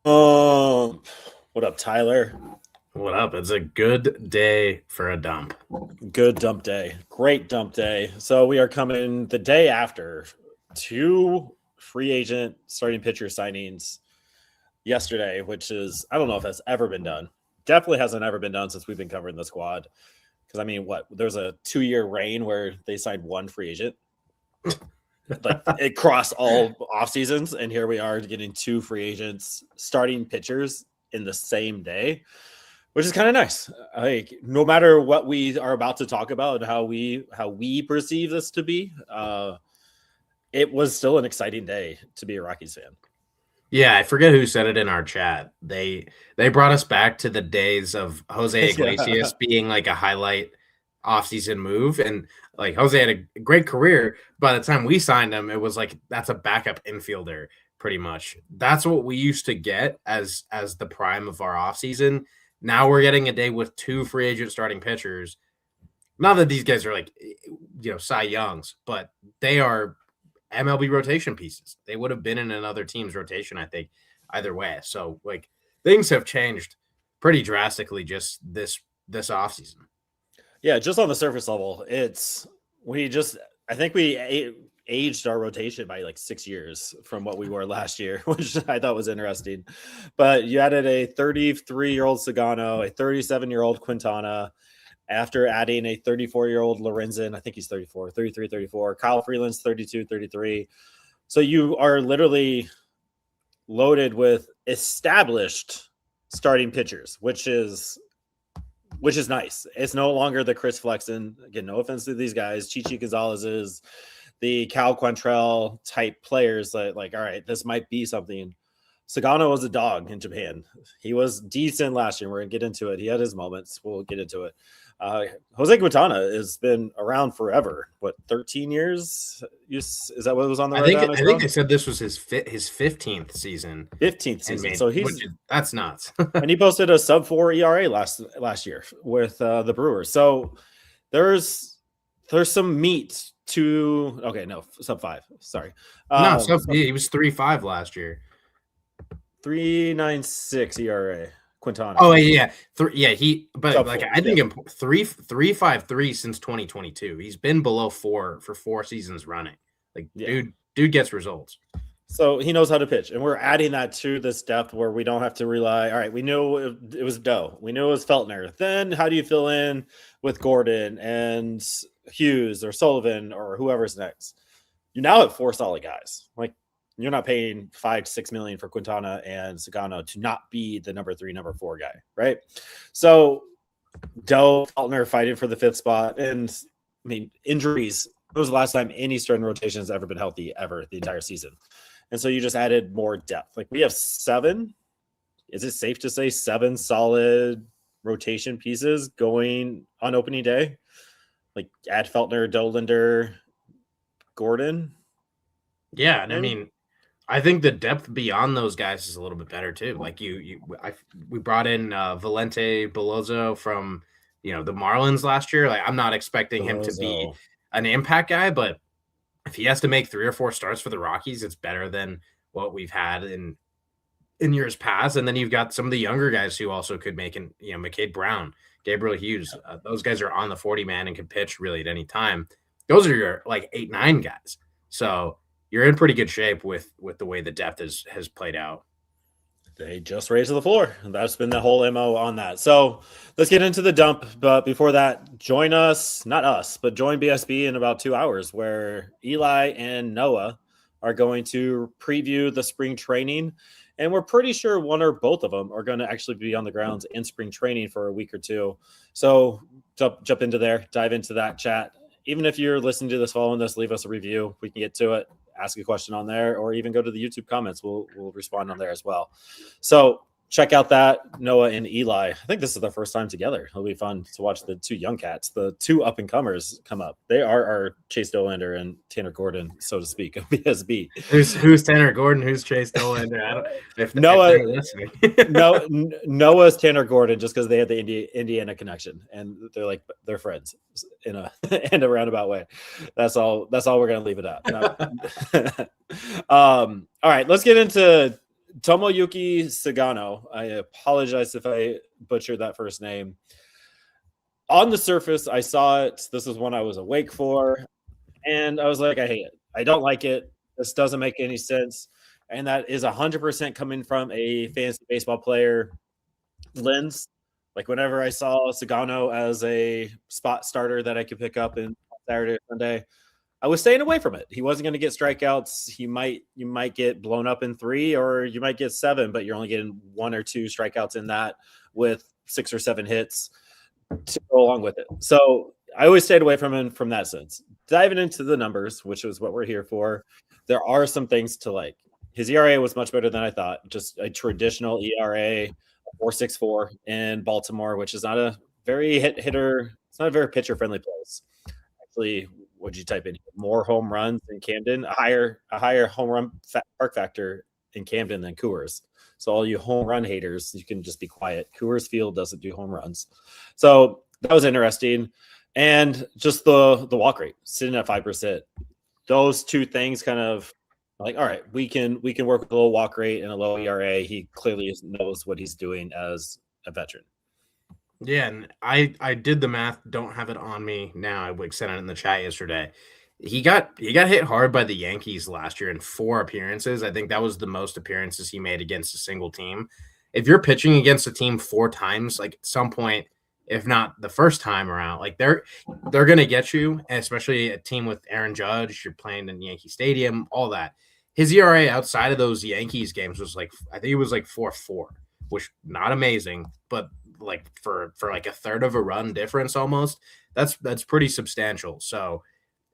What up, Tyler? What up? It's a good day for a dump. Good dump day. Great dump day. So we are coming the day after two free agent starting pitcher signings yesterday, which is I don't know if that's ever been done. Definitely hasn't ever been done since we've been covering the squad. Because I mean, what there's a 2-year reign where they signed one free agent, like it crossed all off seasons, and here we are getting two free agents starting pitchers in the same day, which is kind of nice. Like no matter what we are about to talk about and how we perceive this to be, it was still an exciting day to be a Rockies fan. Yeah, I forget who said it in our chat. They brought us back to the days of Jose Yeah. Iglesias being like a highlight offseason move. And like Jose had a great career. By the time we signed him, it was like that's a backup infielder, pretty much. That's what we used to get as the prime of our offseason. Now we're getting a day with two free agent starting pitchers. Not that these guys are like Cy Youngs, but they are MLB rotation pieces. They would have been in another team's rotation, I think, either way. So like things have changed pretty drastically just this offseason. Yeah, just on the surface level, I think we aged our rotation by like 6 years from what we were last year, which I thought was interesting. But you added a 33-year-old Sugano, a 37-year-old Quintana, after adding a 34-year-old Lorenzen. I think he's 34, 33, 34. Kyle Freeland's 32, 33. So you are literally loaded with established starting pitchers, which is nice. It's no longer the Chris Flexen. Again, no offense to these guys. Chichi Gonzalez is the Cal Quantrell type players that like, all right, this might be something. Sagano was a dog in Japan. He was decent last year. We're going to get into it. He had his moments. We'll get into it. Jose Quintana has been around forever. What, 13 years? Is that what was on the rundown I as think well? they said this was his 15th season 15th and season. made, So that's nuts. and he posted a sub 4 ERA last year with the Brewers. So there's some meat to sub 5. Sorry. No, so he was 3.5 last year. 3.96 ERA. Quintana. Oh yeah, but Sub like 4. I think him 3.53 since 2022. He's been below 4 for 4 seasons running. Like Yeah. dude gets results. So he knows how to pitch, and we're adding that to this depth where we don't have to rely. All right, we knew it was Doe, we knew it was Feltner. Then how do you fill in with Gordon and Hughes or Sullivan or whoever's next? You now have 4 solid guys. Like you're not paying 5-6 million for Quintana and Sagano to not be the number 3, number 4 guy, right? So Doe, Feltner fighting for the 5th spot, and I mean injuries. When was the last time any starting rotation has ever been healthy ever the entire season? And so you just added more depth. Like we have 7. Is it safe to say 7 solid rotation pieces going on opening day? Like add Feltner, Dolinder, Gordon. Yeah, and Maybe? I mean, I think the depth beyond those guys is a little bit better too. Like we brought in Valente Bellozo from the Marlins last year. Like I'm not expecting him to be Belozo. an impact guy, but if he has to make 3 or 4 starts for the Rockies, it's better than what we've had in years past. And then you've got some of the younger guys who also could make it. McCade Brown, Gabriel Hughes. Those guys are on the 40 man and can pitch really at any time. Those are your like 8-9 guys. So you're in pretty good shape with the way the depth has played out. They just raised to the floor. That's been the whole MO on that. So let's get into the dump. But before that, join us, not us, but join BSB in about 2 hours where Eli and Noah are going to preview the spring training. And we're pretty sure one or both of them are going to actually be on the grounds in spring training for a week or two. So jump into there, dive into that chat. Even if you're listening to this, following this, leave us a review. We can get to it, ask a question on there, or even go to the YouTube comments. We'll respond on there as well. So check out that Noah and Eli. I think this is their first time together. It'll be fun to watch the 2 young cats, the 2 up and comers come up. They are our Chase Dolander and Tanner Gordon, so to speak, of BSB. Who's Tanner Gordon? Who's Chase Dolander? If Noah, they're listening. Noah's Tanner Gordon, just because they had the Indiana connection, and they're friends in a in a roundabout way. That's all. That's all we're gonna leave it at. All right, let's get into Tomoyuki Sugano. I apologize if I butchered that first name. On the surface, I saw it. This is one I was awake for. And I was like, I hate it. I don't like it. This doesn't make any sense. And that is 100% coming from a fantasy baseball player lens. Like whenever I saw Sugano as a spot starter that I could pick up in Saturday or Sunday, I was staying away from it. He wasn't going to get strikeouts. You might get blown up in 3, or you might get 7, but you're only getting 1 or 2 strikeouts in that with 6 or 7 hits to go along with it. So I always stayed away from him from that sense. Diving into the numbers, which is what we're here for, there are some things to like. His ERA was much better than I thought. Just a traditional ERA, 4.64 in Baltimore, which is not a very hitter. It's not a very pitcher friendly place. Actually, what'd you type in? More home runs in Camden, a higher home run park factor in Camden than Coors. So all you home run haters, you can just be quiet. Coors Field doesn't do home runs. So that was interesting. And just the walk rate sitting at 5%. Those two things kind of like, all right, we can work with a low walk rate and a low ERA. He clearly knows what he's doing as a veteran. Yeah, and I did the math. Don't have it on me now. I sent it in the chat yesterday. He got hit hard by the Yankees last year in 4 appearances. I think that was the most appearances he made against a single team. If you're pitching against a team 4 times, like at some point, if not the first time around, like they're gonna get you, especially a team with Aaron Judge. You're playing in Yankee Stadium, all that. His ERA outside of those Yankees games was like, I think it was like 4.4, which not amazing, but like for like a third of a run difference almost, that's pretty substantial. So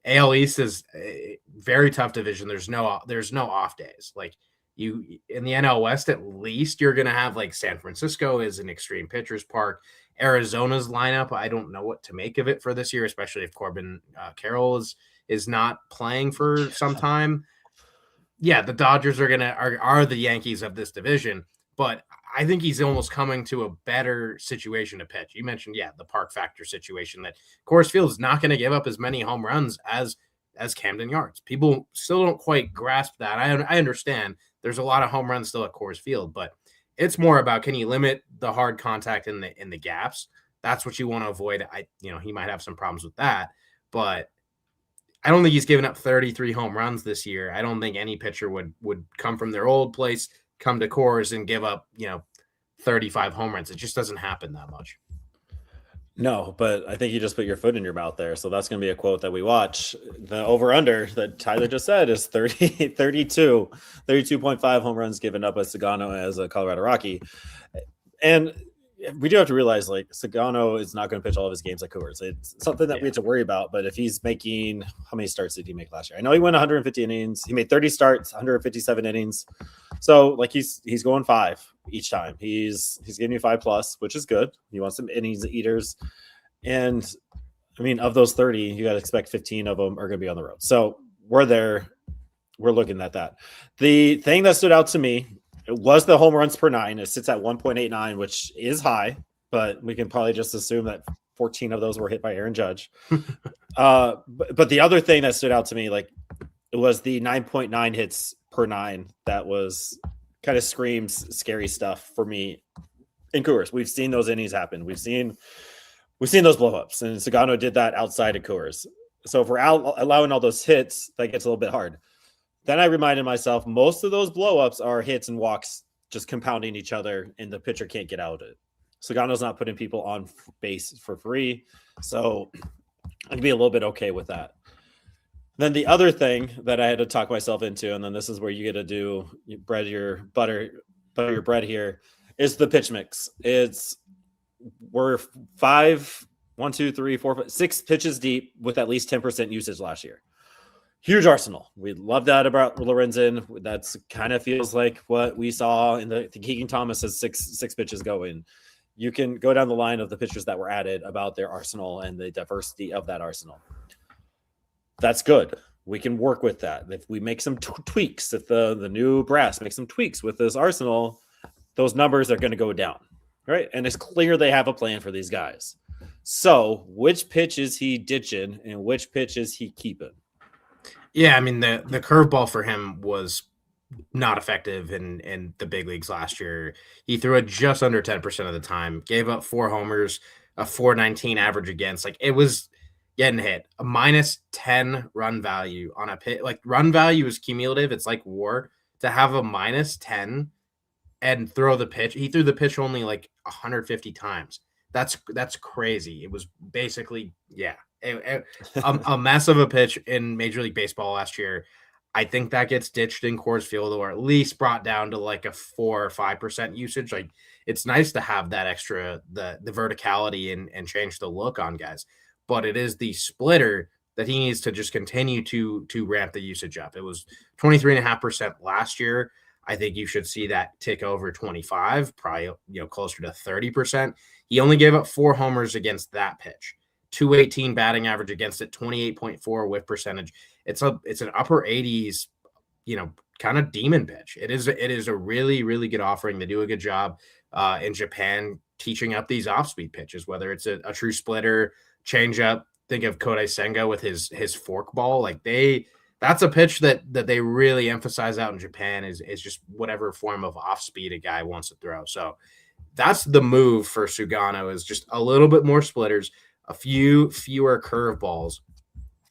AL East is a very tough division. There's no off days. Like you in the NL West, at least you're gonna have like San Francisco is an extreme pitchers park. Arizona's lineup, I don't know what to make of it for this year, especially if Corbin Carroll is not playing for some time. Yeah, the Dodgers are the Yankees of this division, but I think he's almost coming to a better situation to pitch. You mentioned, the park factor situation that Coors Field is not going to give up as many home runs as Camden Yards. People still don't quite grasp that. I understand there's a lot of home runs still at Coors Field, but it's more about, can you limit the hard contact in the gaps? That's what you want to avoid. He might have some problems with that, but I don't think he's given up 33 home runs this year. I don't think any pitcher would come from their old place, come to Coors and give up, 35 home runs. It just doesn't happen that much. No, but I think you just put your foot in your mouth there. So that's going to be a quote that we watch. The over-under that Tyler just said is 32.5 home runs given up by Sugano as a Colorado Rocky. And we do have to realize, like, Sugano is not going to pitch all of his games at Coors. It's something that we have to worry about. But if he's making, how many starts did he make last year? I know he went 150 innings. He made 30 starts, 157 innings. So, like, he's going 5 each time. He's giving you 5+, which is good. You want some innings eaters. And, I mean, of those 30, you got to expect 15 of them are going to be on the road. So we're there. We're looking at that. The thing that stood out to me, it was the home runs per 9. It sits at 1.89, which is high, but we can probably just assume that 14 of those were hit by Aaron Judge. But the other thing that stood out to me, like, it was the 9.9 hits per 9. That was kind of screams scary stuff for me in Coors. We've seen those innings happen. We've seen those blowups, and Sugano did that outside of Coors. So if we're allowing all those hits, that gets a little bit hard. Then I reminded myself, most of those blowups are hits and walks just compounding each other, and the pitcher can't get out of it. Sugano's not putting people on base for free, so I'd be a little bit okay with that. Then the other thing that I had to talk myself into, and then this is where you get to do butter your bread here, is the pitch mix. We're 6 pitches deep with at least 10% usage last year. Huge arsenal. We love that about Lorenzen. That's kind of feels like what we saw in the Keegan Thomas has six pitches going. You can go down the line of the pitchers that were added about their arsenal and the diversity of that arsenal. That's good. We can work with that. If we make some tweaks, if the new brass makes some tweaks with this arsenal, those numbers are going to go down, right? And it's clear they have a plan for these guys. So which pitch is he ditching and which pitch is he keeping? Yeah, I mean, the curveball for him was not effective in the big leagues last year. He threw it just under 10% of the time, gave up 4 homers, a 419 average against. Like, it was getting hit. A -10 run value on a pit. Like, run value is cumulative. It's like WAR. To have a -10 and throw the pitch. He threw the pitch only like 150 times. That's crazy. It was basically, yeah, a mess of a pitch in Major League Baseball last year. I think that gets ditched in Coors Field, or at least brought down to like a 4 or 5% usage. Like, it's nice to have that extra, the verticality and change the look on guys. But it is the splitter that he needs to just continue to ramp the usage up. It was 23.5% last year. I think you should see that tick over 25, probably, closer to 30%. He only gave up 4 homers against that pitch, 218 batting average against it, 28.4 whiff percentage. It's an upper 80s, kind of demon pitch. It is a really, really good offering. They do a good job in Japan teaching up these off-speed pitches, whether it's a true splitter, changeup. Think of Kodai Senga with his fork ball. Like, that's a pitch that they really emphasize out in Japan is just whatever form of off speed a guy wants to throw. So that's the move for Sugano, is just a little bit more splitters, a fewer curveballs.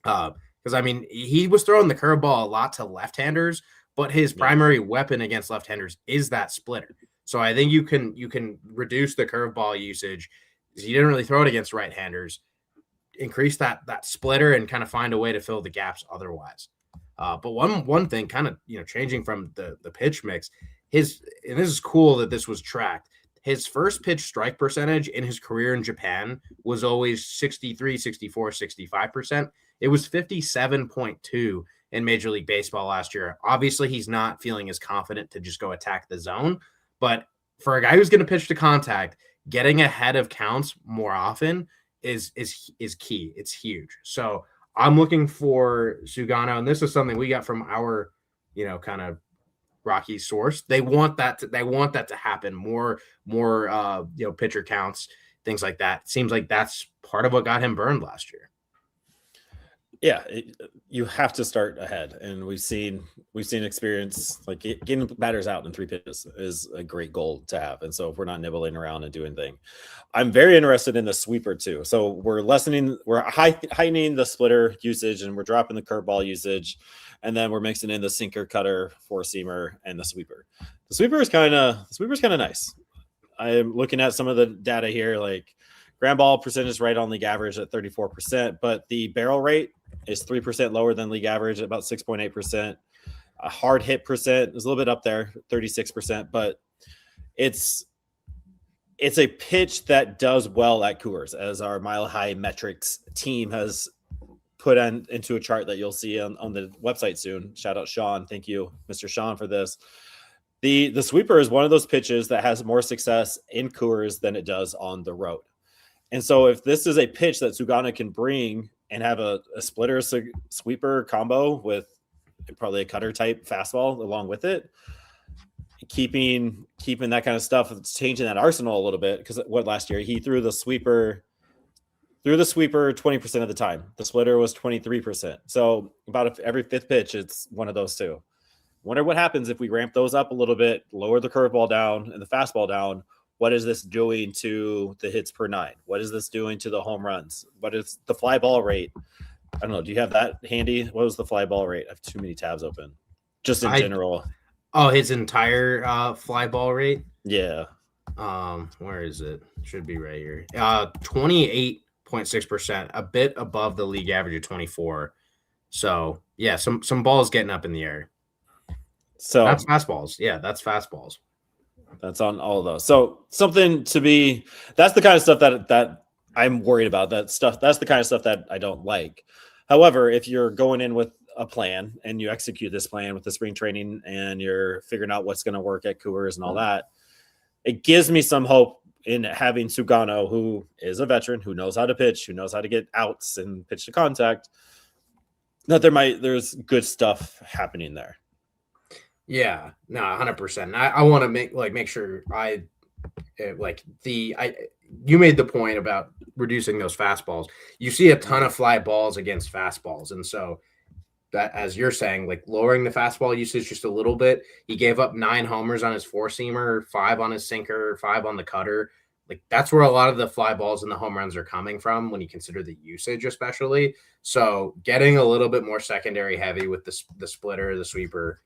Because I mean, he was throwing the curveball a lot to left-handers, but his primary weapon against left-handers is that splitter. So I think you can reduce the curveball usage, because he didn't really throw it against right-handers. Increase that splitter and kind of find a way to fill the gaps otherwise. But one thing, kind of changing from the pitch mix, and this is cool that this was tracked. His first pitch strike percentage in his career in Japan was always 63, 64, 65%. It was 57.2 in Major League Baseball last year. Obviously, he's not feeling as confident to just go attack the zone, but for a guy who's going to pitch to contact, getting ahead of counts more often is key. It's huge. So I'm looking for Sugano, and this is something we got from our, kind of Rockies source. They want that to happen more, pitcher counts, things like that. It seems like that's part of what got him burned last year. Yeah, you have to start ahead, and we've seen experience like getting batters out in 3 pitches is a great goal to have. And so if we're not nibbling around and doing things, I'm very interested in the sweeper too. So we're heightening the splitter usage, and we're dropping the curveball usage, and then we're mixing in the sinker, cutter, 4-seamer, and the sweeper. The sweeper is kind of nice. I'm looking at some of the data here, like ground ball percentage right on league average at 34%, but the barrel rate is 3% lower than league average at about 6.8%. A hard hit percent is a little bit up there, 36%, but it's a pitch that does well at Coors, as our Mile High Metrics team has put into a chart that you'll see on the website soon. Shout out Sean. Thank you, Mr. Sean, for this. The sweeper is one of those pitches that has more success in Coors than it does on the road. And so if this is a pitch that Sugano can bring and have a splitter sweeper combo with probably a cutter type fastball along with it, keeping that kind of stuff, changing that arsenal a little bit, because last year he threw the sweeper 20% of the time. The splitter was 23%. So about every 5th pitch, it's one of those two. Wonder what happens if we ramp those up a little bit, lower the curveball down and the fastball down. What is this doing to the hits per 9? What is this doing to the home runs? What is the fly ball rate? I don't know. Do you have that handy? What was the fly ball rate? I have too many tabs open. Just in general. Oh, his entire fly ball rate? Yeah. Where is it? Should be right here. 28.6%, a bit above the league average of 24. So yeah, some balls getting up in the air. So that's fastballs. Yeah, that's fastballs. That's on all of those. So something to be, that's the kind of stuff that I'm worried about. That's the kind of stuff that I don't like. However, if you're going in with a plan and you execute this plan with the spring training and you're figuring out what's going to work at Coors and all that, it gives me some hope in having Sugano, who is a veteran, who knows how to pitch, who knows how to get outs and pitch to contact, that there's good stuff happening there. Yeah, no, 100%. I want to make sure you made the point about reducing those fastballs. You see a ton of fly balls against fastballs, and so that, as you're saying, like lowering the fastball usage just a little bit. He gave up 9 homers on his 4-seamer, 5 on his sinker, 5 on the cutter. Like that's where a lot of the fly balls and the home runs are coming from when you consider the usage, especially. So getting a little bit more secondary heavy with the splitter, the sweeper,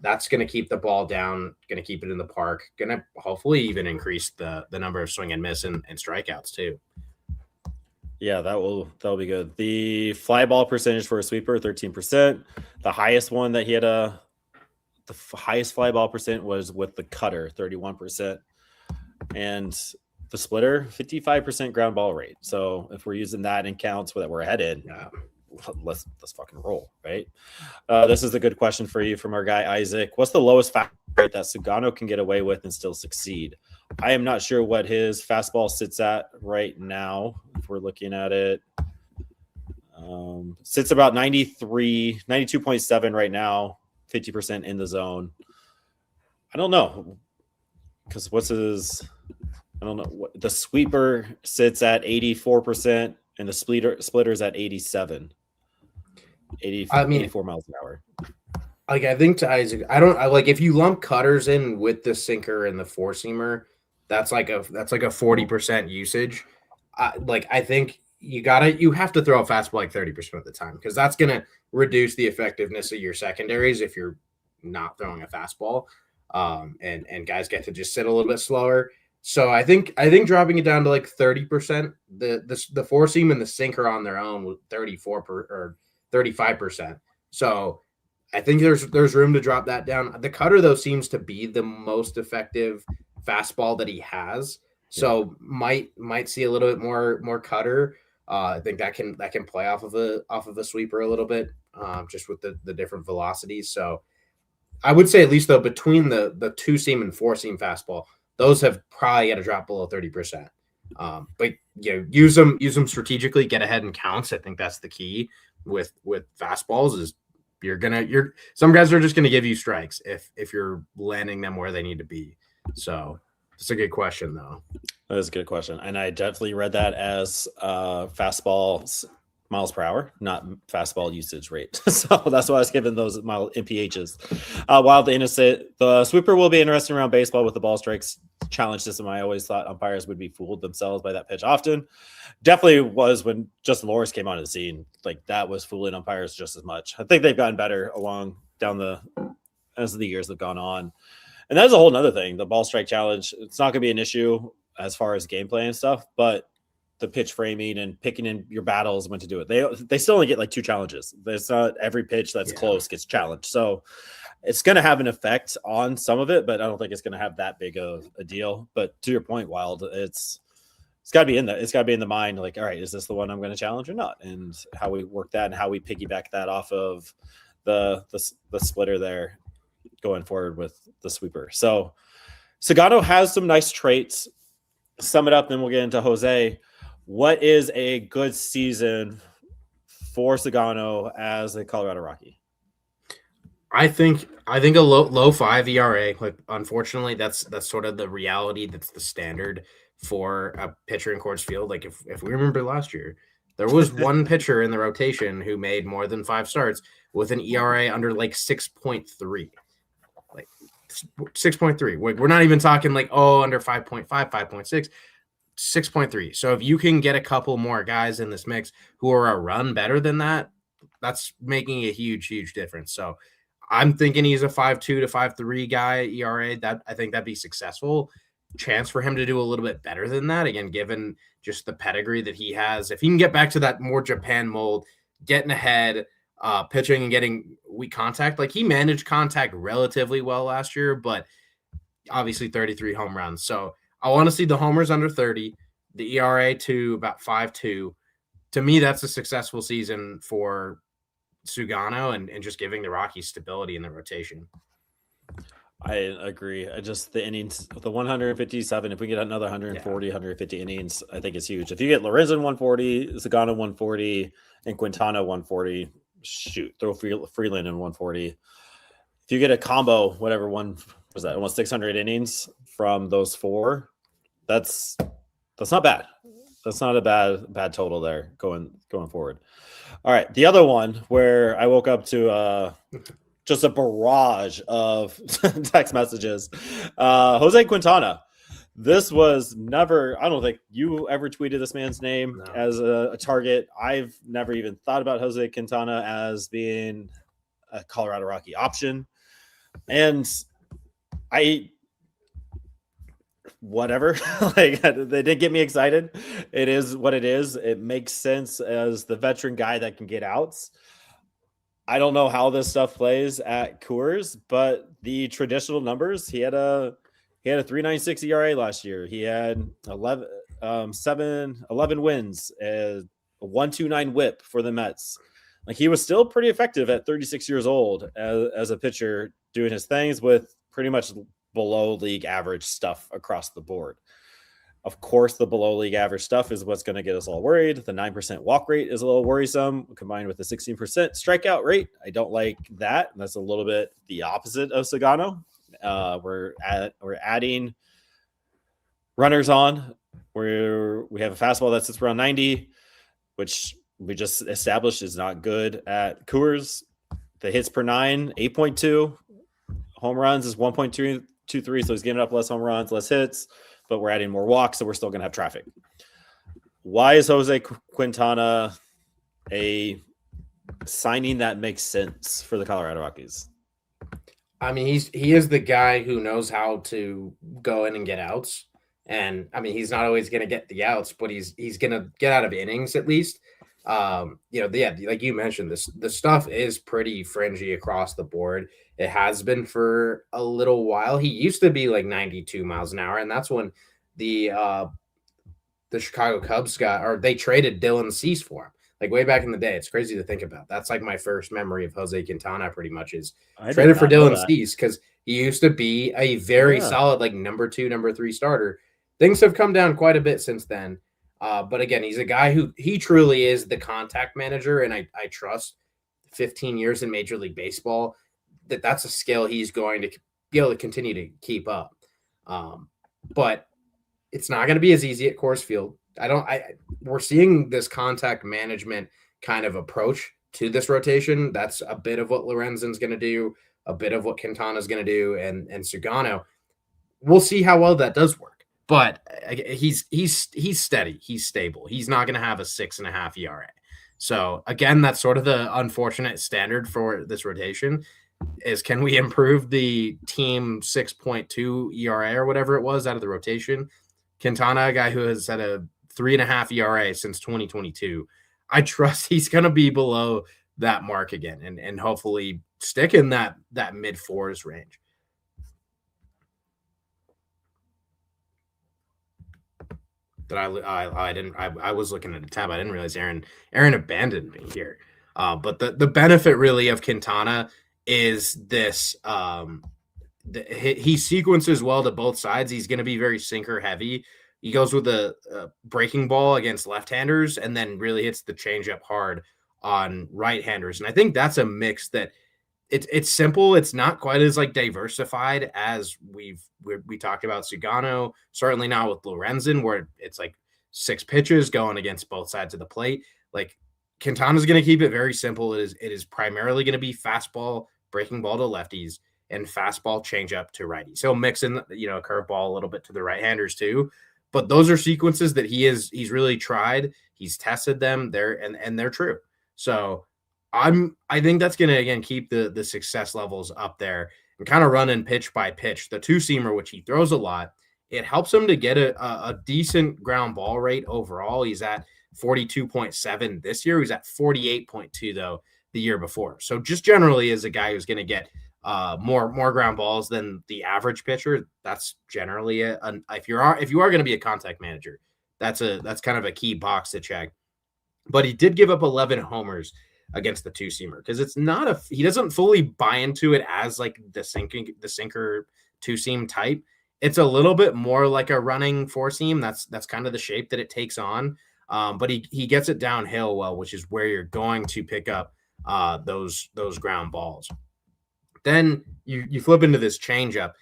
that's going to keep the ball down, going to keep it in the park, going to hopefully even increase the number of swing and miss and strikeouts too. Yeah, that'll be good. The fly ball percentage for a sweeper, 13%. The highest one that he had highest fly ball percent was with the cutter, 31%. And the splitter, 55% ground ball rate. So if we're using that in counts that we're ahead in, let's fucking roll, right? This is a good question for you from our guy Isaac. What's the lowest fastball rate that Sugano can get away with and still succeed? I am not sure what his fastball sits at right now. If we're looking at it, sits about 92.7 right now, 50% in the zone. I don't know, because what's his? I don't know. The sweeper sits at 84%, and the splitter's at 87. 84 miles an hour. Like I think to Isaac, I like if you lump cutters in with the sinker and the 4-seamer, that's like a 40% usage. I think you have to throw a fastball like 30% of the time, because that's gonna reduce the effectiveness of your secondaries if you're not throwing a fastball. And guys get to just sit a little bit slower. So I think dropping it down to like 30%, the 4-seam and the sinker on their own with 35%. So I think there's room to drop that down. The cutter though seems to be the most effective fastball that he has. So might see a little bit more cutter. I think that can play off of a sweeper a little bit, just with the different velocities. So I would say at least though between the 2-seam and 4-seam fastball, those have probably got to drop below 30%. But use them strategically, get ahead in counts. I think that's the key with fastballs is some guys are just gonna give you strikes if you're landing them where they need to be. So it's a good question though. That is a good question. And I definitely read that as fastballs miles per hour, not fastball usage rate. So that's why I was given those mile MPHs. While the sweeper will be interesting around baseball with the ball strikes challenge system. I always thought umpires would be fooled themselves by that pitch often. Definitely was when Justin Loris came on the scene. Like that was fooling umpires just as much. I think they've gotten better as the years have gone on. And that's a whole nother thing. The ball strike challenge, it's not going to be an issue as far as gameplay and stuff, but the pitch framing and picking in your battles when to do it. They still only get like 2 challenges. There's not every pitch that's close gets challenged. So it's going to have an effect on some of it, but I don't think it's going to have that big of a deal. But to your point, Wild, it's got to be in there. It's got to be in the mind. Like, all right, is this the one I'm going to challenge or not? And how we work that and how we piggyback that off of the splitter there going forward with the sweeper. So Sugano has some nice traits. Sum it up, then we'll get into Jose. What is a good season for Sugano as a Colorado Rocky? I think a low 5 ERA. Like unfortunately, that's sort of the reality. That's the standard for a pitcher in Coors Field. Like if we remember last year, there was one pitcher in the rotation who made more than 5 starts with an ERA under like 6.3. Like 6.3. We're not even talking like under 5.5, 5.6. 6.3. So if you can get a couple more guys in this mix who are a run better than that, that's making a huge difference. So I'm thinking he's a 5.2 to 5.3 guy ERA. That I think that'd be successful. Chance for him to do a little bit better than that, again, given just the pedigree that he has. If he can get back to that more Japan mold, getting ahead, pitching and getting weak contact. Like he managed contact relatively well last year, but obviously 33 home runs. So I want to see the homers under 30, the ERA to about 5.2. To me, that's a successful season for Sugano and just giving the Rockies stability in the rotation. I agree. The innings, the 157, if we get another 140, 150 innings, I think it's huge. If you get Lorenzen 140, Sugano 140, and Quintana 140, shoot, throw Freeland in 140. If you get a combo, whatever one was that, almost 600 innings from those 4, that's not bad. That's not a bad total there going forward. All right, the other one where I woke up to just a barrage of text messages. Jose Quintana. This was never, I don't think you ever tweeted this man's name as a target. I've never even thought about Jose Quintana as being a Colorado Rocky option. And whatever, like they didn't get me excited. It is what it is. It makes sense as the veteran guy that can get outs. I don't know how this stuff plays at Coors, but the traditional numbers, he had a 3.96 ERA last year. He had 11 wins, a 1.29 whip for the Mets. Like, he was still pretty effective at 36 years old as a pitcher, doing his things with pretty much below league average stuff across the board. Of course, the below league average stuff is what's going to get us all worried. The 9% walk rate is a little worrisome, combined with the 16% strikeout rate. I don't like that. That's a little bit the opposite of Sugano. We're adding runners on. We have a fastball that sits around 90, which we just established is not good at Coors. The hits per 9, 8.2. Home runs is 1.223, so he's giving up less home runs, less hits, but we're adding more walks, so we're still going to have traffic. Why is Jose Quintana a signing that makes sense for the Colorado Rockies? I mean, he is the guy who knows how to go in and get outs. And I mean, he's not always going to get the outs, but he's going to get out of innings at least. Like you mentioned, the stuff is pretty fringy across the board. It has been for a little while. He used to be like 92 miles an hour, and that's when the Chicago Cubs they traded Dylan Cease for him. Like way back in the day. It's crazy to think about. That's like my first memory of Jose Quintana pretty much is traded for Dylan Cease, because he used to be a very solid like number 2, number 3 starter. Things have come down quite a bit since then. But again, he's a guy who he truly is the contact manager, and I trust 15 years in Major League Baseball that's a skill he's going to be able to continue to keep up. But it's not going to be as easy at Coors Field. We're seeing this contact management kind of approach to this rotation. That's a bit of what Lorenzen's going to do, a bit of what Quintana's going to do, and Sugano. We'll see how well that does work. But he's steady. He's stable. He's not going to have a 6.5 ERA. So again, that's sort of the unfortunate standard for this rotation is, can we improve the team 6.2 ERA or whatever it was out of the rotation? Quintana, a guy who has had a 3.5 ERA since 2022. I trust he's going to be below that mark again and hopefully stick in that mid-4s range. That I was looking at the tab. I didn't realize Aaron abandoned me here. But the benefit really of Quintana is this. He sequences well to both sides. He's going to be very sinker heavy. He goes with a breaking ball against left-handers and then really hits the changeup hard on right-handers. And I think that's a mix that it's simple. It's not quite as like diversified as we talked about Sugano. Certainly not with Lorenzen, where it's like 6 pitches going against both sides of the plate. Like Quintana's going to keep it very simple. It is primarily going to be fastball, breaking ball to lefties, and fastball changeup to righties. So mix in, a curveball a little bit to the right-handers too. But those are sequences that he's really tried. He's tested them there, and they're true. So I think that's going to, again, keep the success levels up there and kind of run in pitch by pitch. The 2-seamer, which he throws a lot, it helps him to get a decent ground ball rate overall. He's at 42.7 this year. He's at 48.2 though the year before. So just generally is a guy who's going to get more ground balls than the average pitcher. That's generally if you are going to be a contact manager, that's kind of a key box to check. But he did give up 11 homers against the 2-seamer, because it's not he doesn't fully buy into it as like the sinker 2-seam type. It's a little bit more like a running 4-seam. That's kind of the shape that it takes on. But he gets it downhill well, which is where you're going to pick up those ground balls. Then you flip into this changeup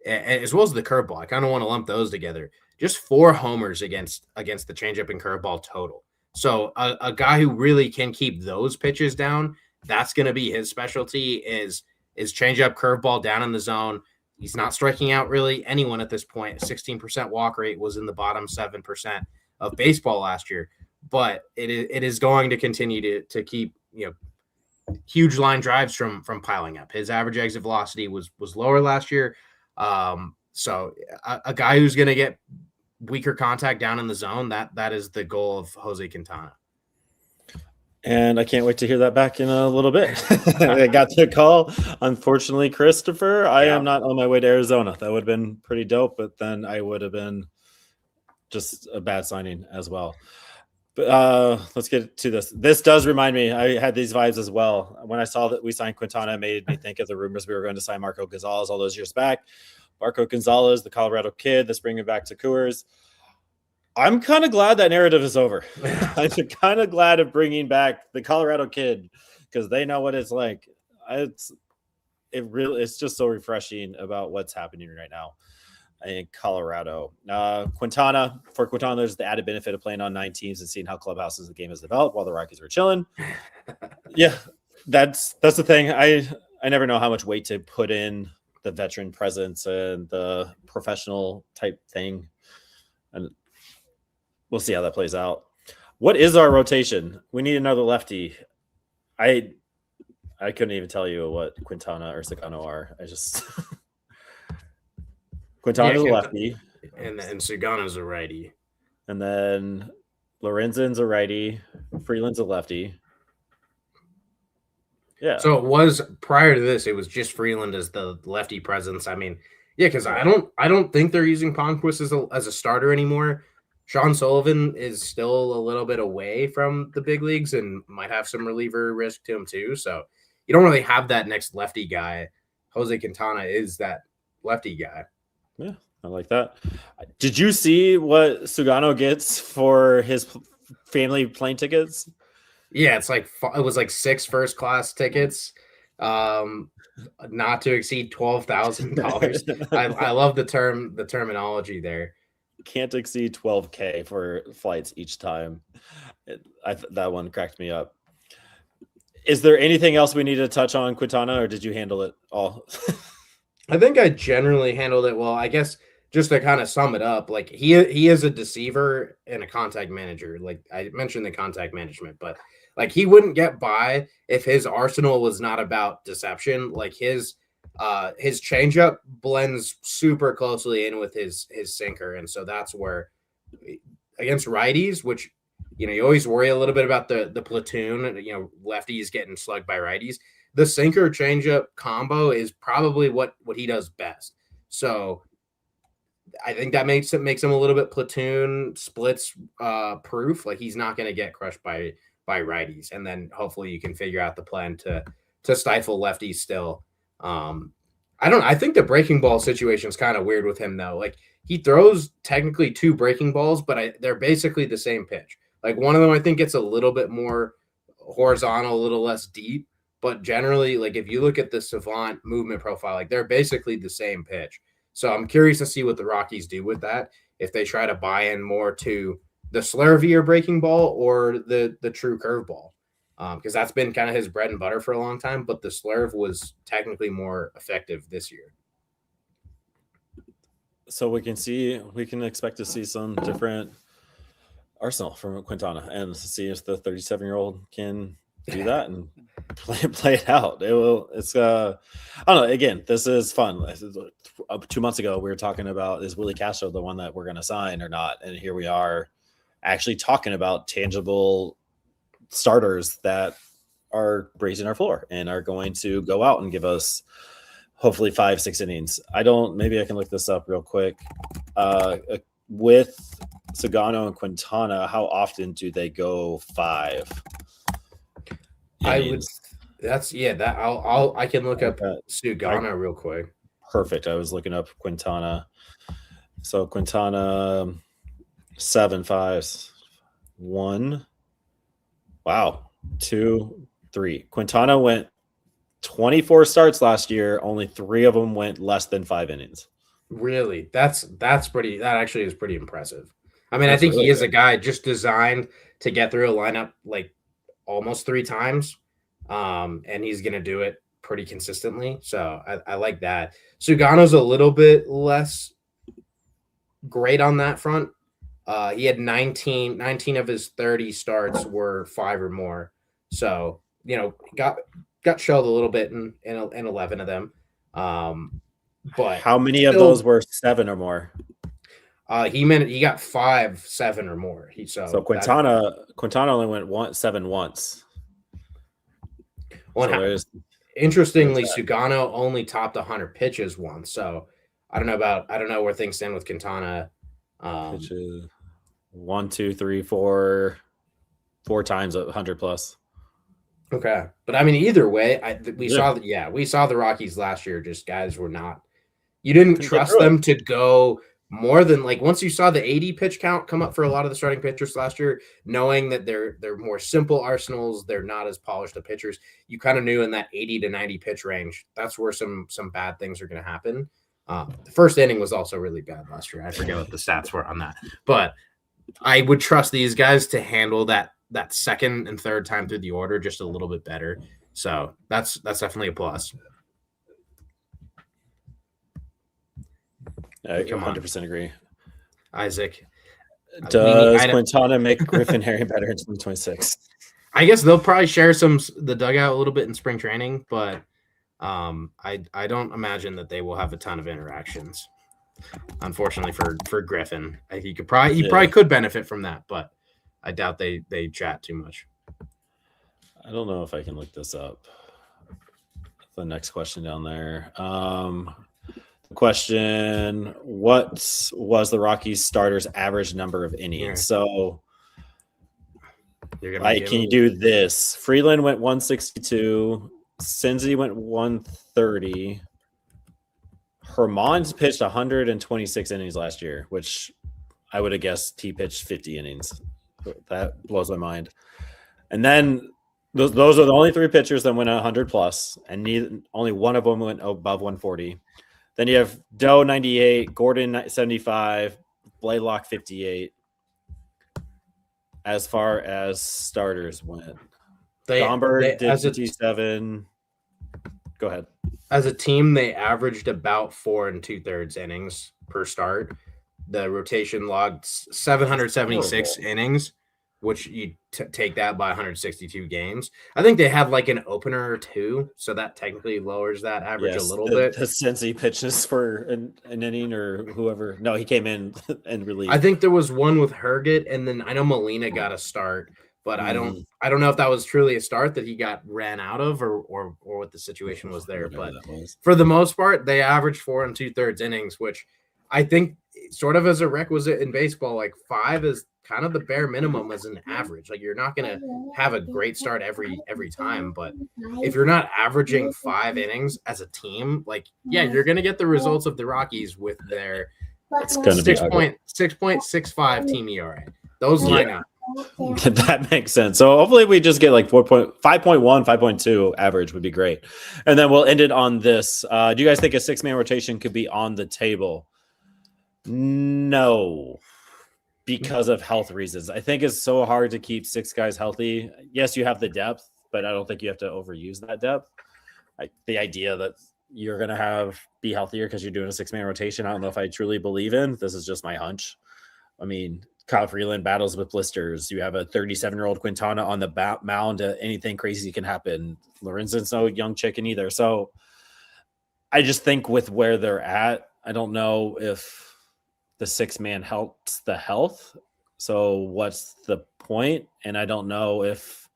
as well as the curveball. I kind of want to lump those together. just 4 homers against the changeup and curveball total. So a guy who really can keep those pitches down, that's going to be his specialty is changeup, curveball down in the zone. He's not striking out really anyone at this point. 16% walk rate, was in the bottom 7% of baseball last year. But it is going to continue to keep, huge line drives from piling up. His average exit velocity was lower last year. So a guy who's going to get weaker contact down in the zone, that is the goal of Jose Quintana. And I can't wait to hear that back in a little bit. I got the call. Unfortunately, Christopher, I am not on my way to Arizona. That would have been pretty dope, but then I would have been just a bad signing as well. But let's get to this. This does remind me, I had these vibes as well. When I saw that we signed Quintana, it made me think of the rumors we were going to sign Marco Gonzalez all those years back. Marco Gonzalez, the Colorado kid that's bringing back to Coors. I'm kind of glad that narrative is over. I'm kind of glad of bringing back the Colorado kid because they know what it's like. It's just so refreshing about what's happening right now in Colorado. Quintana, there's the added benefit of playing on 9 teams and seeing how clubhouses the game has developed while the Rockies are chilling. Yeah, that's the thing. I never know how much weight to put in the veteran presence and the professional type thing. And we'll see how that plays out. What is our rotation? We need another lefty. I couldn't even tell you what Quintana or Sugano are. I just Quintana's a lefty, and Sugano's a righty, and then Lorenzen's a righty. Freeland's a lefty. Yeah. So it was prior to this. It was just Freeland as the lefty presence. I mean, yeah, because I don't think they're using Palmquist as a starter anymore. Sean Sullivan is still a little bit away from the big leagues and might have some reliever risk to him too. So you don't really have that next lefty guy. Jose Quintana is that lefty guy. Yeah, I like that. Did you see what Sugano gets for his family plane tickets? Yeah, it was like 6 first class tickets, not to exceed $12,000. I love the terminology there. Can't exceed 12K for flights each time. That one cracked me up. Is there anything else we need to touch on Quintana, or did you handle it all? I think I generally handled it well. I guess just to kind of sum it up, like he is a deceiver and a contact manager. Like I mentioned the contact management, but like he wouldn't get by if his arsenal was not about deception. Like his changeup blends super closely in with his sinker, and so that's where against righties, which you always worry a little bit about the platoon. Lefties getting slugged by righties. The sinker changeup combo is probably what he does best. So I think that makes him a little bit platoon splits proof. Like he's not going to get crushed by righties, and then hopefully you can figure out the plan to stifle lefties still. I think the breaking ball situation is kind of weird with him though. Like he throws technically 2 breaking balls, but they're basically the same pitch. Like one of them I think gets a little bit more horizontal, a little less deep. But generally, like if you look at the Savant movement profile, like they're basically the same pitch. So I'm curious to see what the Rockies do with that. If they try to buy in more to the slurvier breaking ball or the true curveball, because that's been kind of his bread and butter for a long time. But the slurve was technically more effective this year. So we can expect to see some different arsenal from Quintana and see if the 37-year-old can do that and play it out. I don't know. Again, this is fun. 2 months ago, we were talking about, is Willie Castro the one that we're going to sign or not? And here we are actually talking about tangible starters that are raising our floor and are going to go out and give us hopefully 5-6 innings. Maybe I can look this up real quick. With Sugano and Quintana, how often do they go 5? I can look up Sugano real quick. Perfect. I was looking up Quintana. So Quintana 7 5s. 1. Wow. 2, 3. Quintana went 24 starts last year. Only 3 of them went less than 5 innings. Really, that actually is pretty impressive. I mean, I That's think he really is a good. guy just designed to get through a lineup like almost 3 times. And he's gonna do it pretty consistently. So I like that. Sugano's a little bit less great on that front. He had 19 of his 30 starts were 5 or more. So, got shelled a little bit in 11 of them. But How many of those still, were 7 or more? he got 5, 7 or more. So So that Quintana only went 7 once. one. So there's Interestingly, that. Sugano only topped 100 pitches once. So I don't know where things stand with Quintana. Pitches 1, 2, 3, 4 times 100 plus. Okay, but I mean, either way, we Yeah. saw the Rockies last year. Just guys were not. You didn't Couldn't get trust through it. them to go more than like once you saw the 80 pitch count come up for a lot of the starting pitchers last year, knowing that they're more simple arsenals, they're not as polished of pitchers. You kind of knew in that 80 to 90 pitch range, that's where some bad things are going to happen. The first inning was also really bad last year. I forget what the stats were on that, but I would trust these guys to handle that second and third time through the order just a little bit better. So that's definitely a plus. I Come on, 100% agree. Isaac. Does Quintana make Griffin Harry better in 2026? I guess they'll probably share the dugout a little bit in spring training, but I don't imagine that they will have a ton of interactions. Unfortunately for Griffin, he probably could benefit from that, but I doubt they chat too much. I don't know if I can look this up. The next question down there. Question: what was the Rockies starters' average number of innings? So, can you do this? Freeland went 162. Cincy went 130. Herman's pitched 126 innings last year, which I would have guessed he pitched 50 innings. That blows my mind. And then those are the only 3 pitchers that went 100 plus, and only one of them went above 140. Then you have Doe 98, Gordon 75, Blaylock 58. As far as starters went, Gomber did 57. Go ahead. As a team, they averaged about 4 2/3 innings per start. The rotation logged 776 innings, which you take that by 162 games. I think they had like an opener or 2, so that technically lowers that average a little bit. The Cincy pitches for an inning or whoever. No, he came in and relieved. I think there was one with Herget, and then I know Molina got a start, but I don't know if that was truly a start that he got ran out of or what the situation was there. But for the most part, they averaged 4 2/3 innings, which I think sort of as a requisite in baseball, like 5 is kind of the bare minimum as an average. Like you're not going to have a great start every time, but if you're not averaging 5 innings as a team, like you're going to get the results of the Rockies with their 6.65 team ERA. Those line up. That makes sense. So hopefully we just get like 5.1, 5.2 average would be great. And then we'll end it on this. Do you guys think a 6-man rotation could be on the table? No, because of health reasons. I think it's so hard to keep 6 guys healthy. Yes, you have the depth, but I don't think you have to overuse that depth. The idea that you're going to be healthier because you're doing a 6-man rotation, I don't know if I truly believe in. This is just my hunch. I mean, Kyle Freeland battles with blisters. You have a 37-year-old Quintana on the mound. Anything crazy can happen. Lorenzen's no young chicken either. So I just think with where they're at, I don't know if the 6-man helps the health. So what's the point? And I don't know if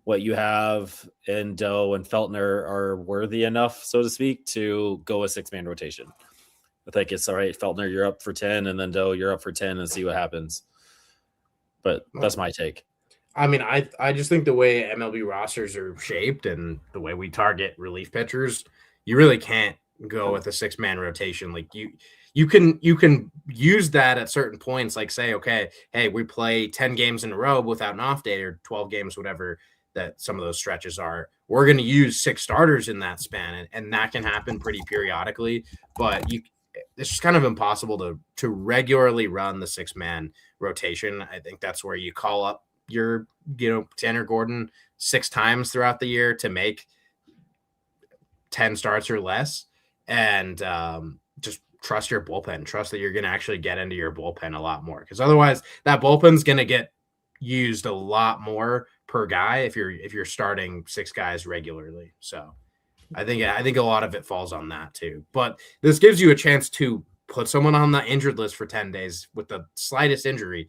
what you have in Doe and Feltner are worthy enough, so to speak, to go a 6-man rotation. I think it's all right. Feltner, you're up for 10, and then Doe, you're up for 10, and see what happens. But that's my take. I mean, I just think the way MLB rosters are shaped and the way we target relief pitchers, you really can't go with a 6-man rotation. Like you can use that at certain points, like say, okay, hey, we play 10 games in a row without an off day or 12 games, whatever that some of those stretches are. We're going to use 6 starters in that span, and that can happen pretty periodically. But it's just kind of impossible to regularly run the 6-man rotation. I think that's where you call up your, Tanner Gordon 6 times throughout the year to make 10 starts or less, and just trust your bullpen. Trust that you're going to actually get into your bullpen a lot more, because otherwise that bullpen's going to get used a lot more per guy if you're starting 6 guys regularly. So I think a lot of it falls on that too. But this gives you a chance to put someone on the injured list for 10 days with the slightest injury.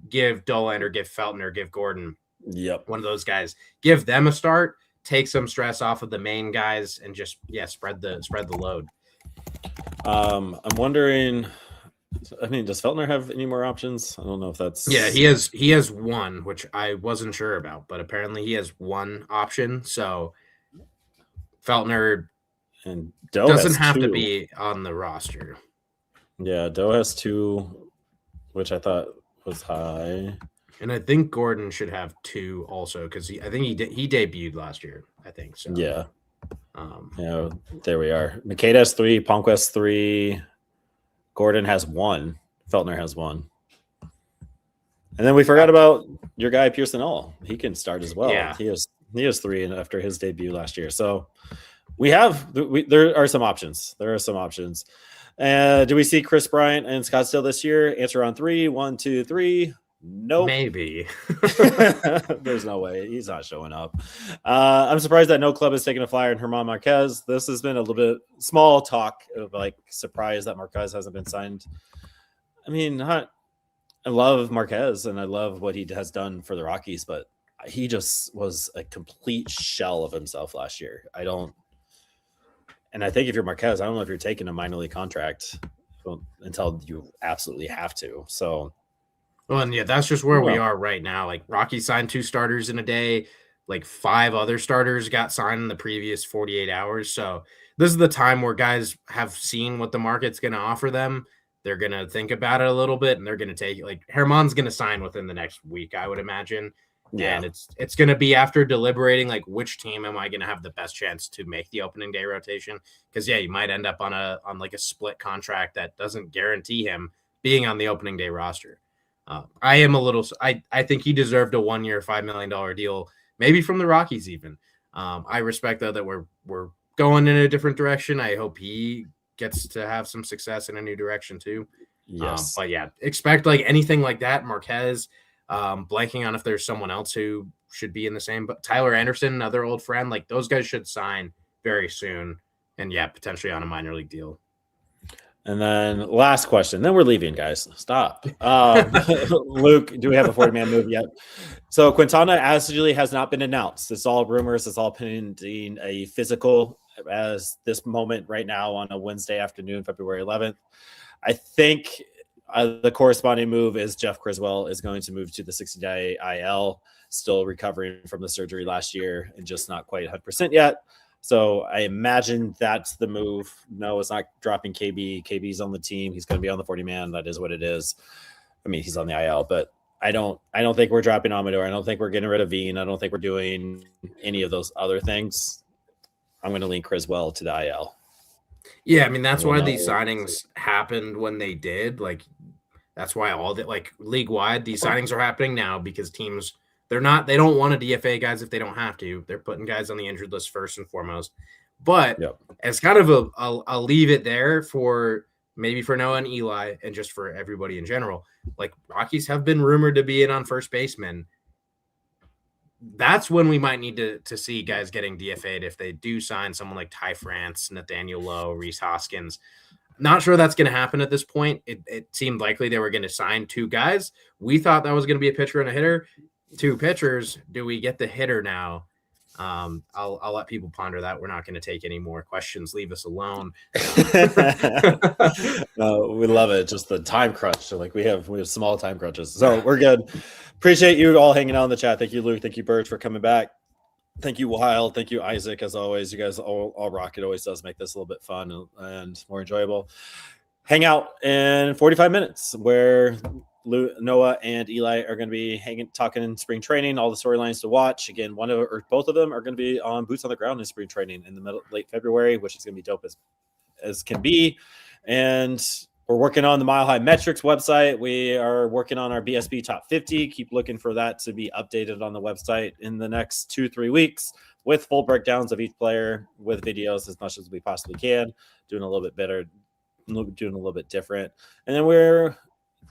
Give Dollander, give Felton, or give Gordon. Yep. One of those guys. Give them a start. Take some stress off of the main guys and just spread the load. I'm wondering. I mean, does Feltner have any more options? I don't know if that's. Yeah, he has one, which I wasn't sure about, but apparently he has one option. So Feltner and Doe doesn't have 2. to be on the roster. Yeah, Doe has 2, which I thought was high. And I think Gordon should have 2 also, because I think he debuted last year. I think so. Yeah. There we are. Makeda has 3, Palmquist 3, Gordon has 1, Feltner has 1, and then we forgot about your guy Pearson All. He can start as well. Yeah. He has 3 after his debut last year. So there are some options. Do we see Chris Bryant and Scottsdale this year? Answer on 3. 1, 2, 3. Nope. Maybe. There's no way. He's not showing up. I'm surprised that no club has taken a flyer on German Marquez. This has been a little bit small talk of surprise that Marquez hasn't been signed. I mean, I love Marquez and I love what he has done for the Rockies, but he just was a complete shell of himself last year. And I think if you're Marquez, I don't know if you're taking a minor league contract until you absolutely have to. So. Well, and that's just where we are right now. Rockies signed 2 starters in a day. 5 other starters got signed in the previous 48 hours. So this is the time where guys have seen what the market's going to offer them. They're going to think about it a little bit, and they're going to take it. Herman's going to sign within the next week, I would imagine. Yeah. And it's going to be after deliberating, which team am I going to have the best chance to make the opening day rotation? Because, you might end up on a split contract that doesn't guarantee him being on the opening day roster. I am a little. I think he deserved a 1-year, $5 million deal, maybe from the Rockies even. I respect though that we're going in a different direction. I hope he gets to have some success in a new direction too. Yes. But expect anything like that. Marquez, blanking on if there's someone else who should be in the same. But Tyler Anderson, another old friend, those guys should sign very soon, and potentially on a minor league deal. And then last question. Then we're leaving, guys. Stop. Luke, do we have a 40-man move yet? So Quintana actually has not been announced. It's all rumors. It's all pending a physical as this moment right now on a Wednesday afternoon, February 11th. I think the corresponding move is Jeff Criswell is going to move to the 60-day IL, still recovering from the surgery last year and just not quite 100% yet. So I imagine that's the move. No, it's not dropping KB. KB's on the team. He's going to be on the 40-man. That is what it is. I mean, he's on the IL, but I don't think we're dropping Amador. I don't think we're getting rid of Veen. I don't think we're doing any of those other things. I'm going to lean Criswell to the IL. Yeah, I mean, that's why these signings happened when they did. That's why all the league-wide, these signings are happening now because teams – they don't want to DFA guys if they don't have to. They're putting guys on the injured list first and foremost. But as kind of I'll leave it there for maybe for Noah and Eli and just for everybody in general. Rockies have been rumored to be in on first baseman. That's when we might need to see guys getting DFA'd if they do sign someone like Ty France, Nathaniel Lowe, Reese Hoskins. Not sure that's going to happen at this point. It seemed likely they were going to sign 2 guys. We thought that was going to be a pitcher and a hitter. 2 pitchers. Do we get the hitter now? I'll let people ponder that. We're not going to take any more questions. Leave us alone. No, we love it. Just the time crunch. So we have small time crunches. So we're good. Appreciate you all hanging out in the chat. Thank you, Luke. Thank you, Birch, for coming back. Thank you, Wild. Thank you, Isaac. As always, you guys all rock. It always does make this a little bit fun and more enjoyable. Hang out in 45 minutes where Noah and Eli are going to be talking in spring training, all the storylines to watch. Again, one or both of them are going to be on boots on the ground in spring training in the late February, which is going to be dope as can be. And we're working on the Mile High Metrics website. We are working on our BSB Top 50. Keep looking for that to be updated on the website in the next 2-3 weeks with full breakdowns of each player, with videos as much as we possibly can, doing a little bit better, doing a little bit different. And then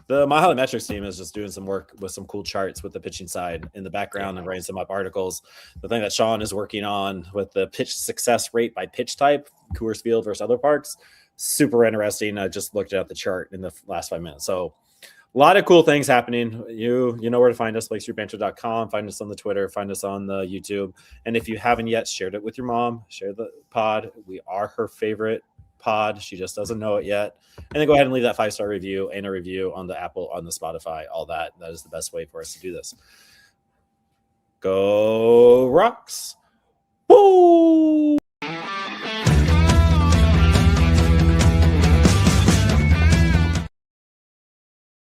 the Mile High Metrics team is just doing some work with some cool charts with the pitching side in the background and writing some up articles. The thing that Sean is working on with the pitch success rate by pitch type, Coors Field versus other parks, super interesting. I just looked at the chart in the last 5 minutes. So a lot of cool things happening. You know where to find us, lakestreetbanter.com. Find us on the Twitter, find us on the YouTube. And if you haven't yet shared it with your mom, share the pod. We are her favorite pod. She just doesn't know it yet. And then go ahead and leave that 5-star review and a review on the Apple, on the Spotify, all that. That is the best way for us to do this. Go Rocks. Woo!